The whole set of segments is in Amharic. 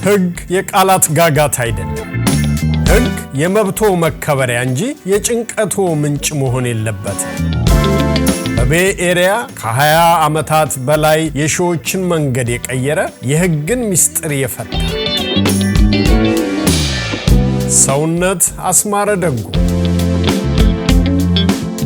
ሕግ የቃላት ጋጋታ አይደለም። ሕግ የመብቶ መከበሪያ እንጂ የጭንቀቶ ምንጭ መሆን የለበትም። በቤይ ኤሪያ ከ20 ዓመታት በላይ የሺዎችን መንገድ የቀየረ የሕግን ምስጢር የፈታ ሰውነት አስማረ ደጉ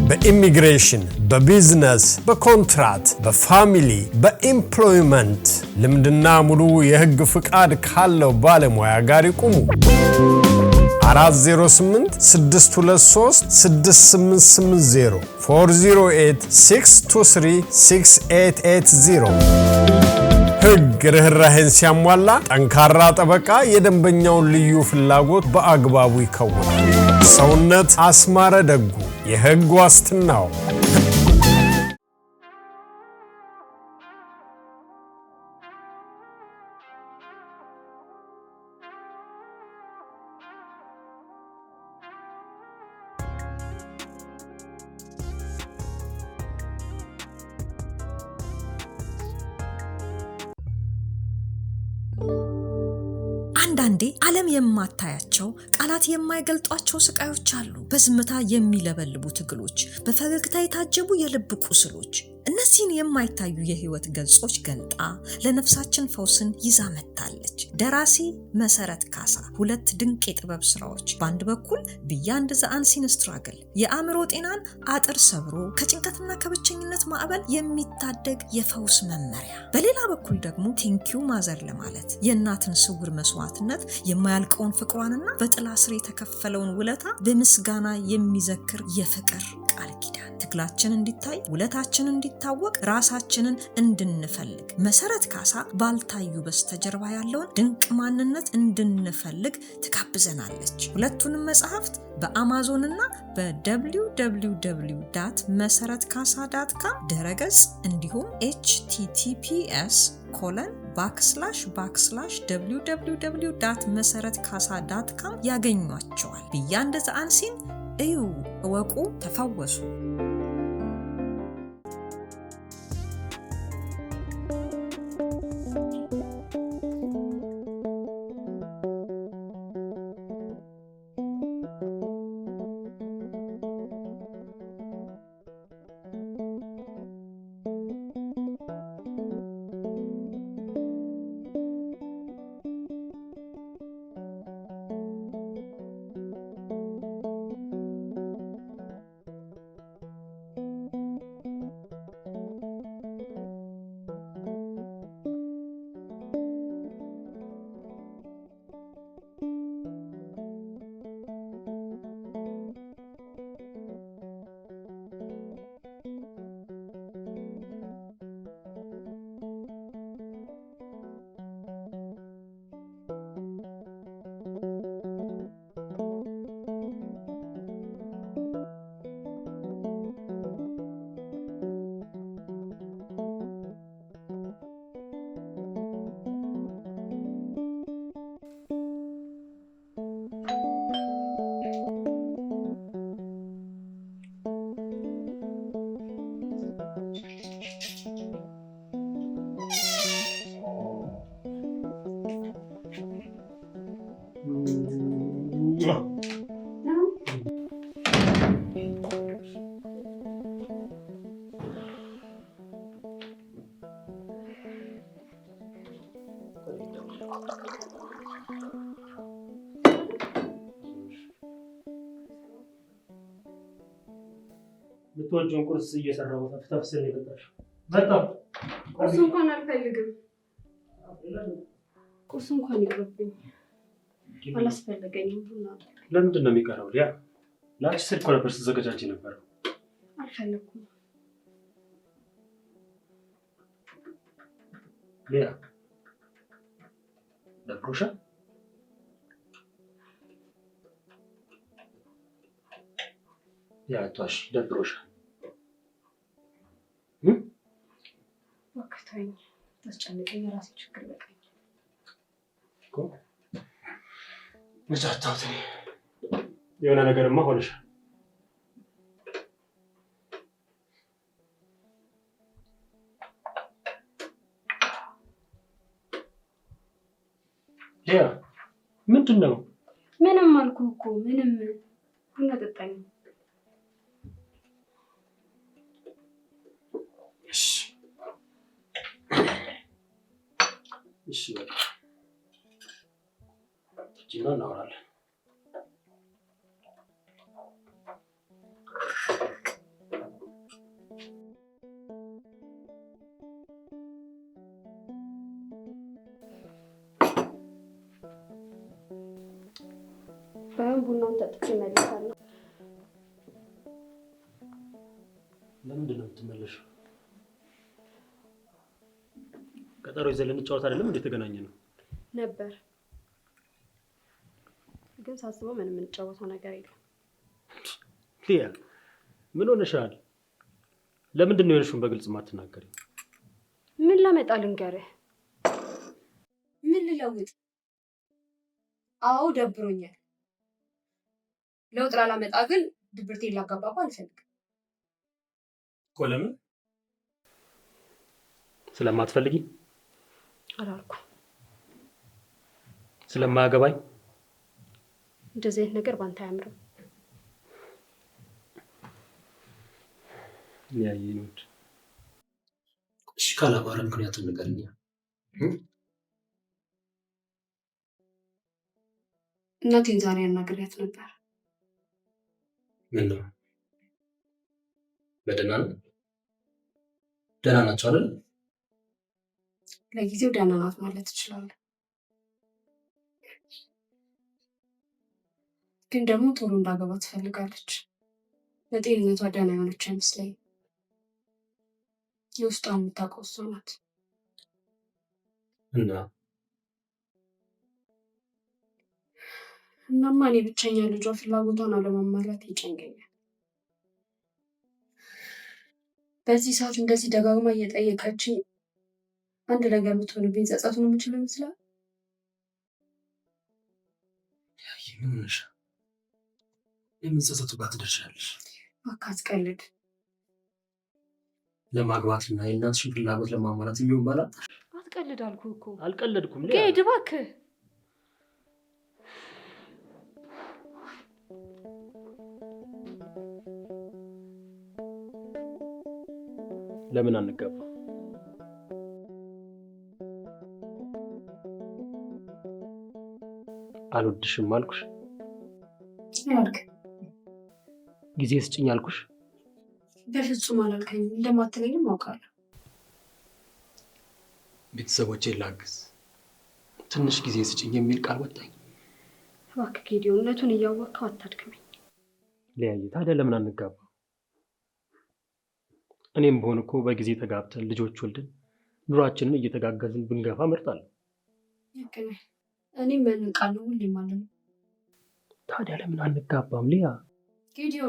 በኢሚግሬሽን፣ በቢዝነስ፣ በኮንትራት፣ በፋሚሊ፣ በኤምፕሎይመንት ልምድና ሙሉ የሕግ ፍቃድ ካለው ባለሙያ ጋር ይቁሙ። 408-623-6880 408-623-6880 ሕግ ርህራሄን ሲያሟላ ጠንካራ ጠበቃ የደንበኛውን ልዩ ፍላጎት በአግባቡ ይከውናል። ሰውነት አስማረ ደጉ የሕግ ዋስትናው። አንዳንዴ ዓለም የማታያቸው ቃላት የማይገልጧቸው ስቃዮች አሉ። በዝምታ የሚለበልቡ ትግሎች፣ በፈገግታ የታጀቡ የልብ ቁስሎች። እነዚህን የማይታዩ የህይወት ገጾች ገልጣ ለነፍሳችን ፈውስን ይዛ መጥታለች። ደራሲ መሰረት ካሳ ሁለት ድንቅ የጥበብ ስራዎች። በአንድ በኩል ቢያንድ ዘ አንሲን ስትራግል የአእምሮ ጤናን አጥር ሰብሮ ከጭንቀትና ከብቸኝነት ማዕበል የሚታደግ የፈውስ መመሪያ፣ በሌላ በኩል ደግሞ ቴንኪዩ ማዘር ለማለት የእናትን ስውር መስዋዕትነት የማያልቀውን ፍቅሯንና በጥላ ስር የተከፈለውን ውለታ በምስጋና የሚዘክር የፍቅር ቃል ኪዳን። ትግላችን እንዲታይ፣ ውለታችን እንዲታወቅ፣ ራሳችንን እንድንፈልግ መሰረት ካሳ ባልታዩ በስተጀርባ ያለውን ድንቅ ማንነት እንድንፈልግ ትጋብዘናለች። ሁለቱንም መጽሐፍት በአማዞን እና በwww.meseretkasa.com ድረገጽ እንዲሁም https://www.meseretkasa.com ያገኟቸዋል። ቢያንድ ዘ አንሲን እዩ፣ እወቁ፣ ተፈወሱ። ልትወጂውን ቁርስ እየሰራሁ ተፍተፍስን ይገጣሽ መጣሁ። ቁርስ እንኳን አልፈልግም። ቁርስ እንኳን ይቅርብኝ፣ አላስፈልገኝም። ቡና ለምንድን ነው የሚቀረው? ሊያ ላንቺ ስል እኮ ነበር ስትዘገጃጅ ነበረው። አልፈለኩም። ሊያ ደብሮሻል? ያ አትዋሽ፣ ደብሮሻል። ወከታኝ ታስጨንቀኝ፣ የራሴ ችግር በቃኝ እኮ። ልጫታውት የሆነ ነገርማ ሆነሻል። ያ ምንድን ነው? ምንም አልኩህ እኮ ምንም። ቡና ጠጣኝ። እሺ በቃ ጂና እናወራለን። ባይሆን ቡናውን ጠጥቼ እመለሳለሁ። ለምንድን ነው የምትመለሺው? ቀጠሮ ይዘን ልንጫወት አይደለም እንዴ የተገናኘ ነው? ነበር ግን ሳስበው ምንም የምንጫወተው ነገር የለም። ሊያ ምን ሆነሻል? ለምንድን ነው የሆንሽውን በግልጽ ማትናገሪው? ምን ላመጣ ልንገርህ? ምን ልለውጥ? አዎ ደብሮኛል። ለውጥ ላላመጣ ግን ድብርቴን ላጋባባ አልፈልግም። እኮ ለምን? ስለማትፈልጊ? አላልኩም። ስለማያገባኝ? እንደዚህ አይነት ነገር ባንተ አያምርም። ያየኑት እሺ ካላባረ ምክንያቱም ንገሪኝ። እናቴን ዛሬ አናግሬያት ነበር። ምን ነው? በደህና ነው? ደህና ናቸው አይደል? ለጊዜው ደህና ናት ማለት እችላለሁ። ግን ደግሞ ቶሎ እንዳገባ ትፈልጋለች። ለጤንነቷ ደህና የሆነች አይመስለኝም። የውስጧን የምታውቀው እሷ ናት። እናማ እኔ ብቸኛ ልጇ ፍላጎቷን አለማሟላት ይጨንቀኛል። በዚህ ሰዓት እንደዚህ ደጋግማ እየጠየቀችኝ አንድ ነገር ብትሆንብኝ ጸጸቱን የምችለው ይመስላል። ምን ሆነሽ? የምን ጸጸቱ ጋር ትደርሻለሽ? እባክህ አትቀልድ። ለማግባትና የእናትሽን ፍላጎት ለማሟላት የሚሆን ባላት አትቀልድ አልኩህ እኮ። አልቀለድኩም። ጌድ እባክህ። ለምን አንገባ? አልወድሽም አልኩሽ። ያልክ ጊዜ ስጭኝ አልኩሽ። በፍጹም አላልከኝም። እንደማትለኝም አውቃለሁ። ቤተሰቦቼን ላግዝ፣ ትንሽ ጊዜ ስጭኝ የሚል ቃል ወጣኝ። እባክህ ጌዲዮ፣ እውነቱን እያወቅኸው አታድክመኝ። ሊያየ ታዲያ ለምን አንጋባ? እኔም በሆን እኮ በጊዜ ተጋብተን ልጆች ወልደን ኑሯችንን እየተጋገዝን ብንገፋ እመርጣለሁ። እኔም ምን ቃል ነው ሁሌ ማለት ነው። ታዲያ ለምን አንጋባም ሊያ? ጌዲዮ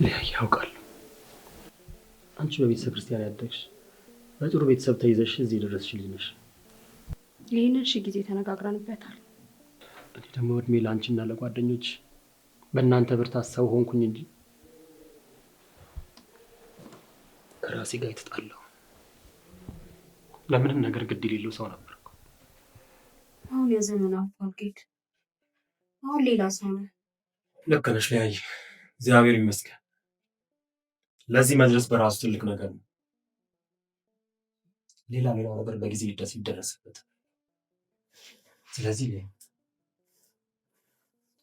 ሊያ ያውቃለሁ፣ አንቺ በቤተሰብ ክርስቲያን ያደግሽ በጥሩ ቤተሰብ ተይዘሽ እዚህ የደረስሽ ልጅ ነሽ። ይህንን ሺህ ጊዜ ተነጋግረንበታል። እኔ ደግሞ እድሜ ለአንቺና ለጓደኞች በእናንተ ብርታት ሰው ሆንኩኝ እንጂ ከራሴ ጋር የተጣላሁ ለምንም ነገር ግድ የሌለው ሰው ነበርኩ። አሁን የዘመን አልፏል ጌድ፣ አሁን ሌላ ሰው ነው። ልክ ነሽ ሊያየ፣ እግዚአብሔር ይመስገን። ለዚህ መድረስ በራሱ ትልቅ ነገር ነው። ሌላ ነገር በጊዜ ይደረስበት። ስለዚህ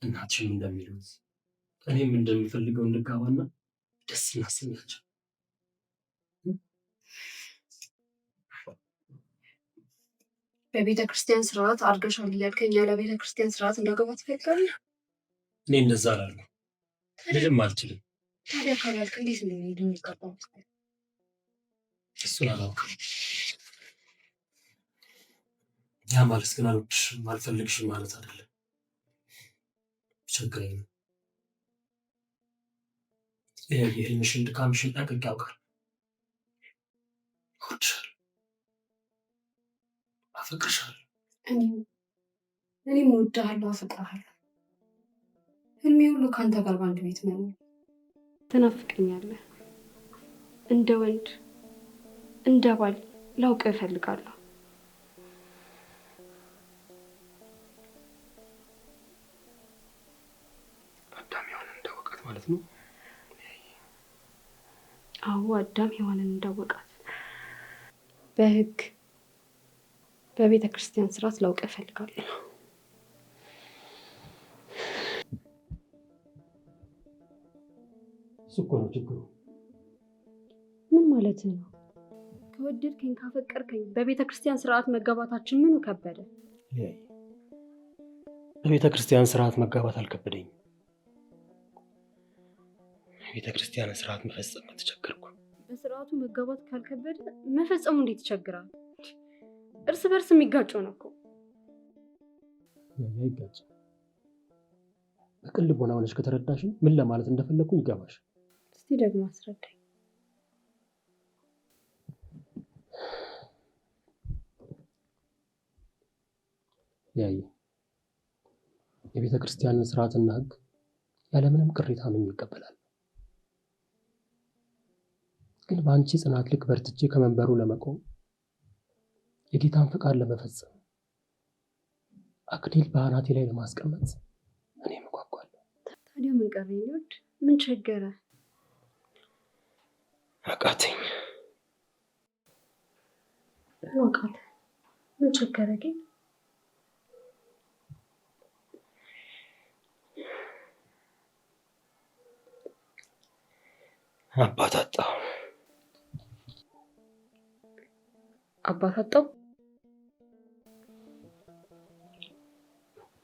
እናትሽም እንደሚሉት እኔም እንደሚፈልገው እንጋባና ደስ እናሰኛቸው። በቤተ ክርስቲያን ስርዓት አድርገሻል እያልከኝ ያለ ቤተ ክርስቲያን ስርዓት እንዳገባ ትፈልጋለህ? እኔ እንደዛ አላልኩም፣ ልጅም አልችልም። ታዲያ ካላልክ እንዴት ነው የሚጋባው? እሱን አላውቅም። ያ ማለት ግን አልወድሽም አልፈልግሽም ማለት አይደለም። ችግረኝ ነው። የህልምሽን ድካምሽን ጠንቅቄ አውቃለሁ። እወድሻለሁ፣ አፈቅርሻለሁ። እኔም እወድሃለሁ፣ አፈቅርሃለሁ። ህልሜ ሁሉ ከአንተ ጋር በአንድ ቤት መኖር። ትናፍቀኛለህ፣ እንደ ወንድ እንደ ባል ላውቅህ እፈልጋለሁ። አዳም ሔዋንን እንዳወቃት ማለት ነው? አዎ አዳም ሔዋንን እንዳወቃት በህግ በቤተ ክርስቲያን ስርዓት ላውቅህ እፈልጋለሁ። እሱ እኮ ነው ችግሩ። ምን ማለት ነው? ከወደድከኝ ካፈቀርከኝ በቤተ ክርስቲያን ስርዓት መጋባታችን ምኑ ከበደ? በቤተ ክርስቲያን ስርዓት መጋባት አልከበደኝም። የቤተ ክርስቲያን ስርዓት መፈጸም ተቸገርኩ። በስርዓቱ መጋባት ካልከበደ መፈጸሙ እንዴት ይቸግራል? እርስ በርስ የሚጋጨው ነው እኮ። ይጋጭ። በቅን ልቦና ሆነሽ ከተረዳሽኝ ምን ለማለት እንደፈለኩኝ ይገባሽ። እስቲ ደግሞ አስረዳኝ። የቤተ ክርስቲያንን ስርዓትና ህግ ያለምንም ቅሬታ ምን ይቀበላል። ግን በአንቺ ጽናት ልክ በርትቼ ከመንበሩ ለመቆም የጌታን ፈቃድ ለመፈጸም አክሊል በአናቴ ላይ ለማስቀመጥ እኔ እጓጓለሁ። ታዲያ ምን ቀረኝ? ይወድ ምን ቸገረ? አቃተኝ። ምን ቸገረ ግን? አባት አጣሁ። አባት አጣሁ?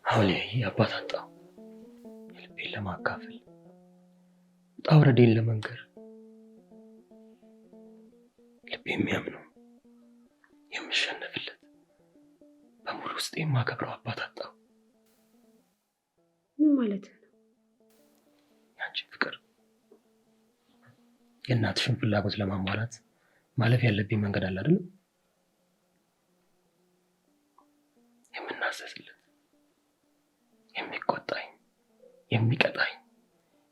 አሁን አባት አጣሁ። ልቤን ለማካፈል ውጣ ውረዴን ለመንገር ልቤ የሚያምነው የምሸነፍለት በሙሉ ውስጥ የማከብረው አባት አጣሁ። ምን ማለት ነው? ያንቺን ፍቅር የእናትሽን ፍላጎት ለማሟላት ማለፍ ያለብኝ መንገድ አለ አይደል? የምናዘዝለት፣ የሚቆጣኝ፣ የሚቀጣኝ፣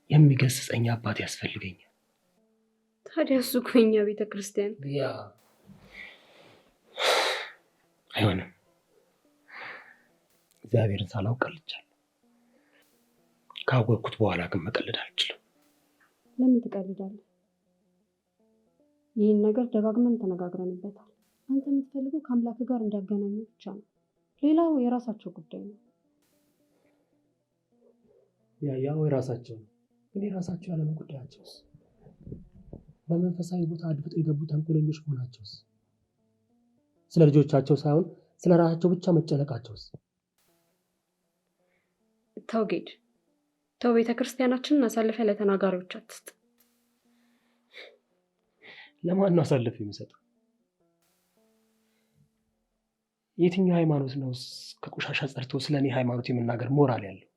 የሚገስጸኝ አባት ያስፈልገኛል። ታዲያ እሱ እኮ የኛ ቤተ ክርስቲያን አይሆንም። እግዚአብሔርን ሳላውቅ ቀልጃለሁ። ካወቅኩት በኋላ ግን መቀለድ አልችልም። ለምን ትቀልዳለህ? ይህን ነገር ደጋግመን ተነጋግረንበታል። አንተ የምትፈልገው ከአምላክ ጋር እንዲያገናኙ ብቻ ነው። ሌላው የራሳቸው ጉዳይ ነው። ያው የራሳቸው ነው፣ ግን የራሳቸው ያለነው ጉዳያቸውስ? በመንፈሳዊ ቦታ አድፍጠው የገቡ ተንኮለኞች መሆናቸውስ? ስለ ልጆቻቸው ሳይሆን ስለ ራሳቸው ብቻ መጨነቃቸውስ? ተው ጌድ፣ ተው። ቤተ ክርስቲያናችንን አሳልፈ ለተናጋሪዎች አትስጥ። ለማን ነው አሳልፈ የሚሰጠው? የትኛው ሃይማኖት ነው ከቆሻሻ ጸድቶ ስለ እኔ ሃይማኖት የመናገር ሞራል ያለው?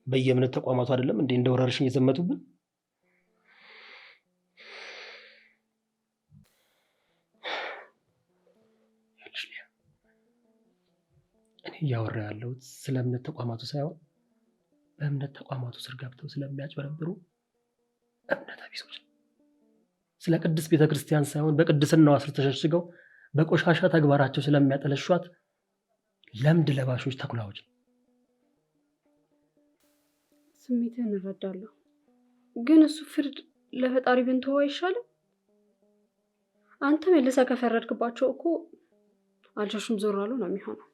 በየእምነት ተቋማቱ አይደለም እንዴ እንደ ወረርሽኝ የዘመቱብን? እኔ እያወራ ያለሁት ስለ እምነት ተቋማቱ ሳይሆን በእምነት ተቋማቱ ስር ገብተው ስለሚያጭበረብሩ እምነት ቢሶች ነው። ስለ ቅድስት ቤተክርስቲያን ሳይሆን በቅድስናዋ ስር ተሸሽገው በቆሻሻ ተግባራቸው ስለሚያጠለሿት ለምድ ለባሾች ተኩላዎች ነው። ስሜትህን እረዳለሁ፣ ግን እሱ ፍርድ ለፈጣሪ ብንተወው አይሻልም? አንተ መልሰህ ከፈረድክባቸው እኮ አልሸሹም ዞር አሉ ነው የሚሆነው።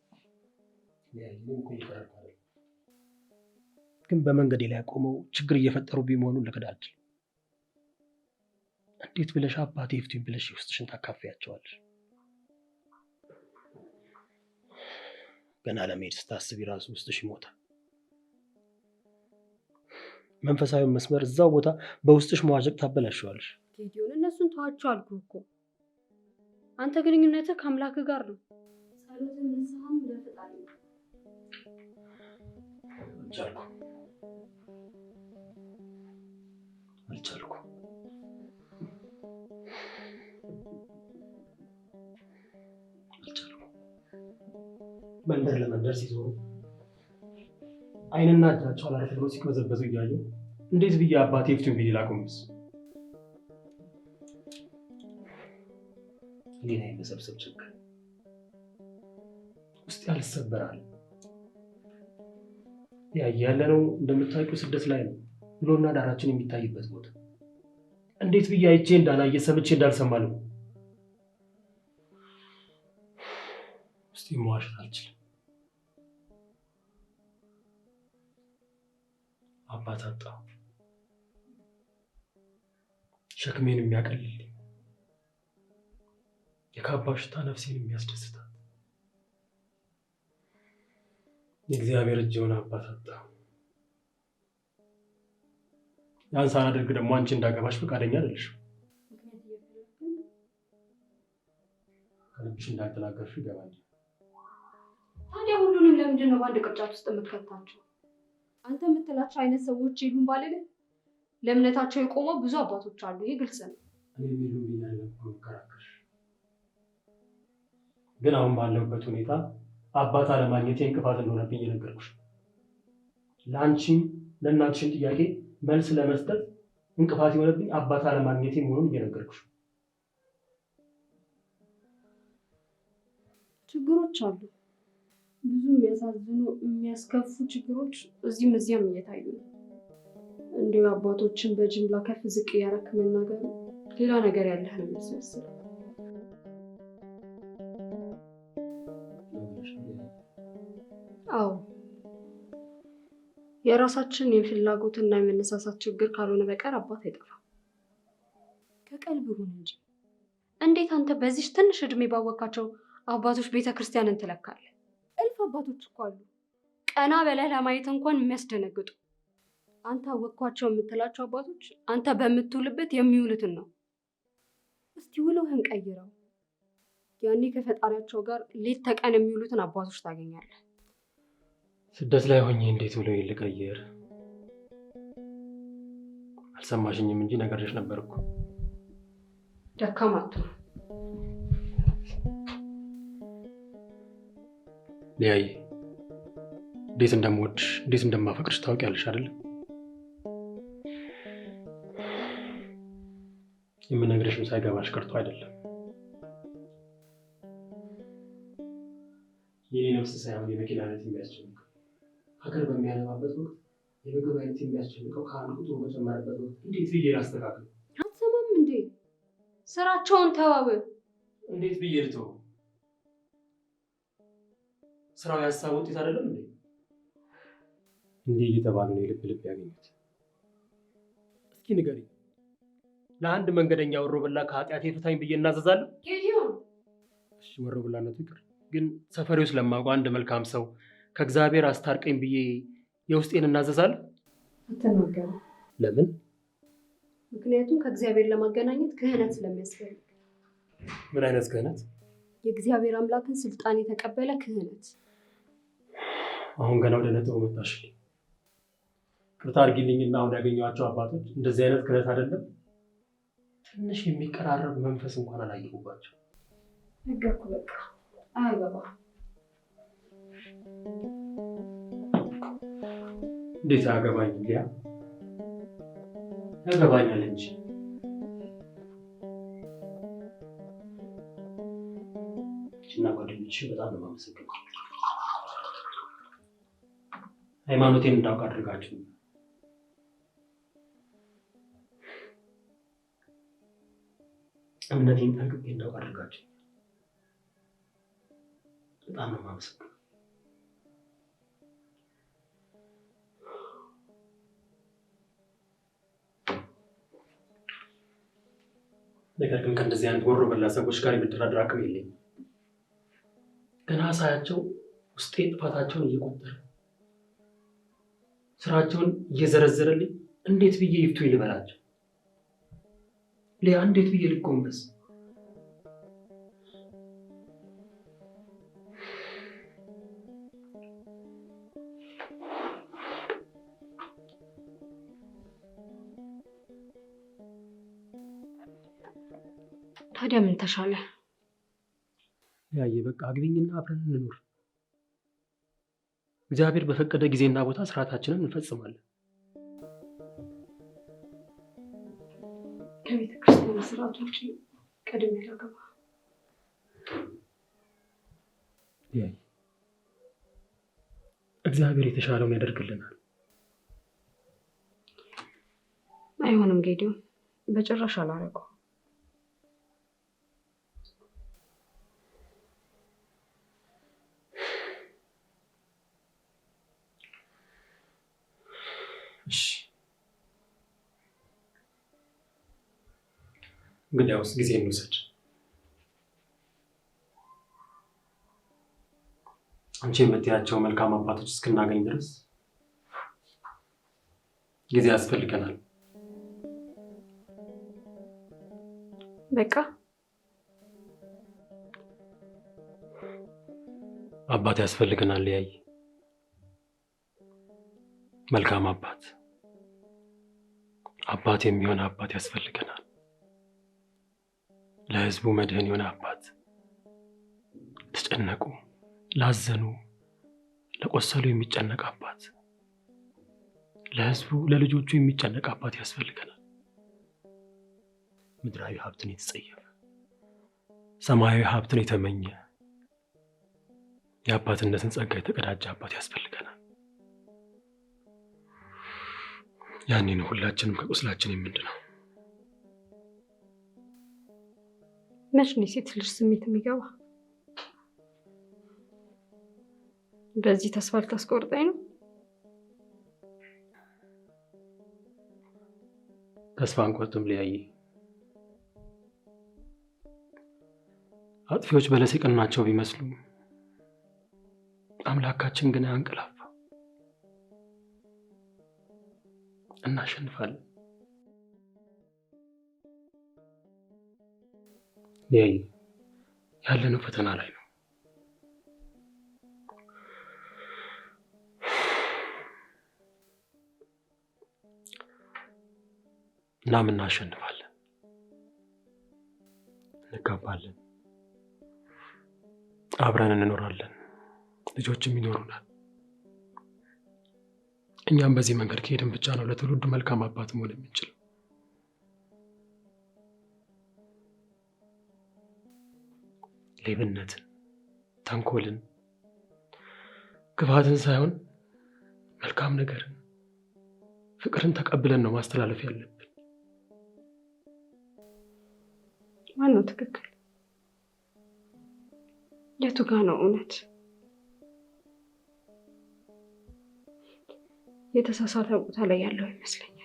ግን በመንገዴ ላይ ቆመው ችግር እየፈጠሩ ቢሆኑ ልክድ አልችልም። እንዴት ብለሽ አባቴ ይፍቱኝ ብለሽ ውስጥሽን ታካፊያቸዋለሽ? ገና ለመሄድ ስታስቢ ራሱ ውስጥሽ ይሞታል። መንፈሳዊ መስመር እዛው ቦታ በውስጥሽ መዋዠቅ ታበላሽዋለሽ። ጌዲዮን፣ እነሱን ተዋቸው አልኩህ እኮ። አንተ ግንኙነትህ ከአምላክ ጋር ነው። ጸሎትን ንስሐም ለፈጣሪ ነው። አልቻልኩም። መንደር ለመንደር ሲዞሩ አይንና እጃቸው አላረፍ ብሎ ሲቅበዘበዙ እያዩ እንዴት ብዬ አባቴ ፍቱን ብዬ ላቆምስ? ሌላ የመሰብሰብ ችግር ውስጥ ያልሰበራል። ያለነው እንደምታውቂው ስደት ላይ ነው። ብሎና ዳራችን የሚታይበት ቦታ እንዴት ብዬ አይቼ እንዳላየ ሰምቼ እንዳልሰማ ነው። እስቲ መዋሸት አልችልም። አባት አጣሁ። ሸክሜን የሚያቀልልኝ የካባው ሽታ ነፍሴን የሚያስደስታት የእግዚአብሔር እጅ የሆነ አባት አጣሁ። ያን ሳላደርግ ደግሞ አንቺ እንዳገባሽ ፈቃደኛ አይደለሽም። ከልብሽ እንዳልተናገርሽ ይገባኛል። ታዲያ ሁሉንም ለምንድን ነው በአንድ ቅርጫት ውስጥ የምትከታቸው? አንተ የምትላቸው አይነት ሰዎች የሉም ባልልህ፣ ለእምነታቸው የቆሙ ብዙ አባቶች አሉ። ይሄ ግልጽ ነው። እኔ የሉም ብያለሁ እኮ መከራከርሽ። ግን አሁን ባለሁበት ሁኔታ አባት አለማግኘት እንቅፋት እንደሆነብኝ የነገርኩሽ። ለአንቺም ለእናትሽም ጥያቄ መልስ ለመስጠት እንቅፋት የሆነብኝ አባት አለማግኘቴ መሆኑን እየነገርኩሽ። ችግሮች አሉ፣ ብዙ የሚያሳዝኑ የሚያስከፉ ችግሮች እዚህም እዚያም እየታዩ ነው። እንዲሁ አባቶችን በጅምላ ከፍ ዝቅ እያረክ መናገር ሌላ ነገር ያለህ ነው የሚያስመስለው። አዎ የራሳችን የፍላጎትና የመነሳሳት ችግር ካልሆነ በቀር አባት አይጠፋም። ከቀልብ ይሁን እንጂ እንዴት አንተ በዚህ ትንሽ እድሜ ባወካቸው አባቶች ቤተክርስቲያንን ትለካለህ? እልፍ አባቶች እኮ አሉ፣ ቀና በለህ ለማየት እንኳን የሚያስደነግጡ። አንተ አወቅኳቸው የምትላቸው አባቶች አንተ በምትውልበት የሚውሉትን ነው። እስቲ ውሎህን ቀይረው። ያኔ ከፈጣሪያቸው ጋር ሌት ተቀን የሚውሉትን አባቶች ታገኛለህ። ስደት ላይ ሆኜ እንዴት ብሎ ልቀይር? አልሰማሽኝም እንጂ ነገርሽ ነበርኩ። ደካማቱ ሊያይ እንዴት እንደምወድሽ እንዴት እንደማፈቅርሽ ታውቂያለሽ አይደል? የምነግርሽም ሳይገባሽ ቀርቶ አይደለም። የኔ ነፍስ ሳይሆን የመኪና አይነት የሚያስጨንቀው፣ ሀገር በሚያለማበት ወቅት የምግብ አይነት የሚያስጨንቀው ከአንድ ቁጥሩ በጨመረበት ወቅት እንዴት ብዬ ላስተካክል? አትሰማም እንዴ? ስራቸውን ተዋው። እንዴት ብዬ ልተው? ስራው ያሳብ ውጤት አይደለም እንዴ? እንዲህ እየተባሉ ነው የልብ ልብ ያገኙት። እስኪ ንገሪ፣ ለአንድ መንገደኛ ወሮ በላ ከኃጢአቴ ፍታኝ ብዬ እናዘዛለሁ? ጌዲዮን፣ እሺ ወሮ በላነቱ ይቅር፣ ግን ሰፈሬው ስለማውቀው አንድ መልካም ሰው ከእግዚአብሔር አስታርቀኝ ብዬ የውስጤን እናዘዛለሁ? አትናገሩ። ለምን? ምክንያቱም ከእግዚአብሔር ለማገናኘት ክህነት ስለሚያስፈልግ። ምን አይነት ክህነት? የእግዚአብሔር አምላክን ስልጣን የተቀበለ ክህነት። አሁን ገና ወደ ነጥቡ መጣሽልኝ። ቅርታ አድርጊልኝና አሁን ያገኘኋቸው አባቶች እንደዚህ አይነት ክህነት አይደለም ትንሽ የሚቀራረብ መንፈስ እንኳን አላየሁባቸው። ነገርኩ፣ በቃ አያገባ። እንዴት አያገባኝ? ሊያ ያገባኛል እንጂ። እና ጓደኞችሽ በጣም ነው የማመሰግነው። ሃይማኖቴን እንዳውቅ አድርጋችሁ እምነቴን ጠንቅቄ እንዳውቅ አድርጋችሁ በጣም ነው የማመሰግነው። ነገር ግን ከእንደዚህ አይነት ወሮ በላ ሰዎች ጋር የመደራደር አቅም የለኝም። ገና ሳያቸው ውስጤ ጥፋታቸውን እየቆጠረ ስራቸውን እየዘረዘረልኝ እንዴት ብዬ ይፍቱ ይልበላቸው? ሊያ እንዴት ብዬ ልጎንበስ? ታዲያ ምን ተሻለ? ያየ በቃ አግቢኝና አብረን እንኖር። እግዚአብሔር በፈቀደ ጊዜና ቦታ ስርዓታችንን እንፈጽማለን። ከቤተ ክርስቲያን ስርዓቶች ቀድሜ ላገባ። እግዚአብሔር የተሻለውን ያደርግልናል። አይሆንም ጌዲዮን፣ በጭራሽ አላረገው። እሺ እንግዲያውስ ጊዜ እንውሰድ። አንቺ የምትያቸው መልካም አባቶች እስክናገኝ ድረስ ጊዜ ያስፈልገናል። በቃ አባት ያስፈልገናል። ያይ መልካም አባት የሚሆን አባት ያስፈልገናል። ለህዝቡ መድህን የሆነ አባት፣ ተጨነቁ ላዘኑ ለቆሰሉ የሚጨነቅ አባት፣ ለህዝቡ ለልጆቹ የሚጨነቅ አባት ያስፈልገናል። ምድራዊ ሀብትን የተጸየፈ ሰማያዊ ሀብትን የተመኘ የአባትነትን ጸጋ የተቀዳጀ አባት ያስፈልገናል። ያኔ ነው ሁላችንም ከቁስላችን የምንድነው። መች ነው የሴት ልጅ ስሜት የሚገባ? በዚህ ተስፋ ልታስቆርጠኝ ነው? ተስፋ አንቆርጥም ሊያይ። አጥፊዎች በለስ የቀናቸው ቢመስሉም አምላካችን ግን አያንቀላፋ። እናሸንፋለን። ሊያይ ያለነው ፈተና ላይ ነው። እናም እናሸንፋለን፣ እንጋባለን፣ አብረን እንኖራለን፣ ልጆችም ይኖሩናል። እኛም በዚህ መንገድ ከሄድን ብቻ ነው ለትውልዱ መልካም አባት መሆን የምንችለው። ሌብነትን፣ ተንኮልን፣ ክፋትን ሳይሆን መልካም ነገርን፣ ፍቅርን ተቀብለን ነው ማስተላለፍ ያለብን። ማነው ትክክል? የቱ ጋ ነው እውነት? የተሳሳተ ቦታ ላይ ያለው ይመስለኛል።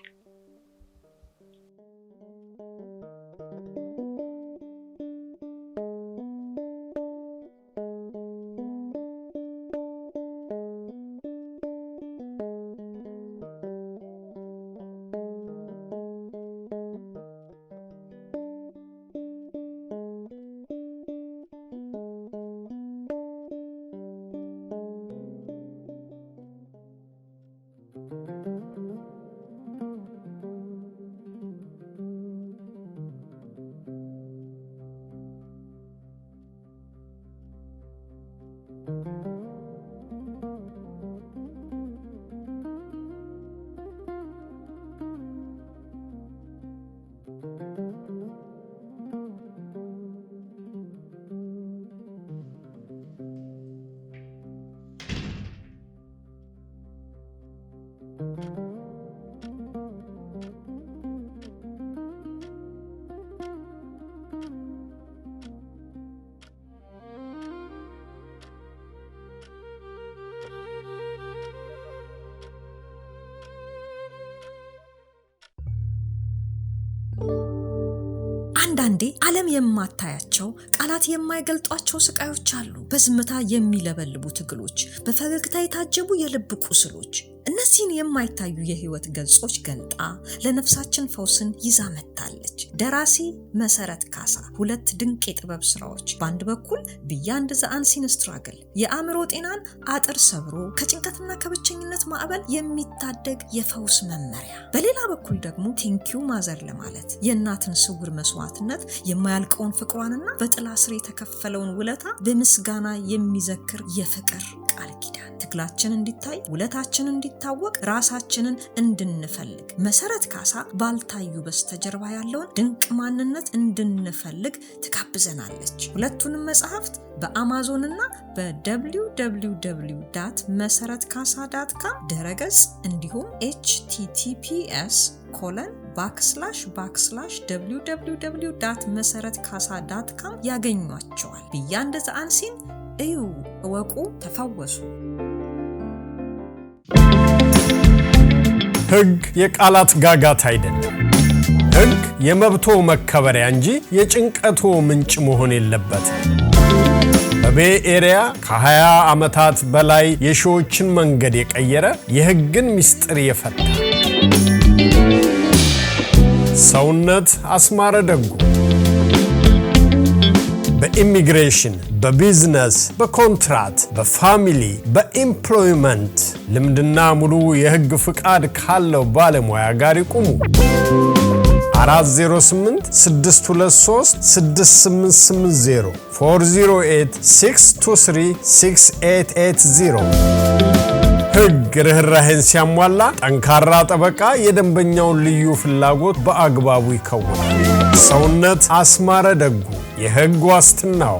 አንዳንዴ ዓለም የማታያቸው ቃላት የማይገልጧቸው ስቃዮች አሉ። በዝምታ የሚለበልቡ ትግሎች፣ በፈገግታ የታጀቡ የልብ ቁስሎች። እነዚህን የማይታዩ የህይወት ገጾች ገልጣ ለነፍሳችን ፈውስን ይዛ መጥታለች። ደራሲ መሰረት ካሳ ሁለት ድንቅ የጥበብ ስራዎች። በአንድ በኩል ቢያንድ ዘ አንሲን ስትራግል የአእምሮ ጤናን አጥር ሰብሮ ከጭንቀትና ከብቸኝነት ማዕበል የሚታደግ የፈውስ መመሪያ፣ በሌላ በኩል ደግሞ ቴንኪዩ ማዘር ለማለት የእናትን ስውር መስዋዕትነት፣ የማያልቀውን ፍቅሯንና በጥላ ስር የተከፈለውን ውለታ በምስጋና የሚዘክር የፍቅር ቃል ኪዳን ትግላችን እንዲታይ ውለታችን እንዲታወቅ ራሳችንን እንድንፈልግ መሰረት ካሳ ባልታዩ በስተጀርባ ያለውን ድንቅ ማንነት እንድንፈልግ ትጋብዘናለች። ሁለቱንም መጽሐፍት በአማዞን እና በwww.meseretkasa.com ድረገጽ እንዲሁም https://www.meseretkasa.com ያገኟቸዋል። ብያንደ ዘአንሲን እዩ፣ እወቁ፣ ተፈወሱ። ሕግ የቃላት ጋጋታ አይደለም። ሕግ የመብቶ መከበሪያ እንጂ የጭንቀቶ ምንጭ መሆን የለበትም። በቤይ ኤሪያ ከ20 ዓመታት በላይ የሺዎችን መንገድ የቀየረ የሕግን ምስጢር የፈታ ሰውነት አስማረ ደጉ በኢሚግሬሽን፣ በቢዝነስ፣ በኮንትራት፣ በፋሚሊ፣ በኢምፕሎይመንት ልምድና ሙሉ የሕግ ፍቃድ ካለው ባለሙያ ጋር ይቁሙ። 408-623-6880 408-623-6880 ሕግ ርህራሄን ሲያሟላ ጠንካራ ጠበቃ የደንበኛውን ልዩ ፍላጎት በአግባቡ ይከውናል። ሰውነት አስማረ ደጉ የሕግ ዋስትናው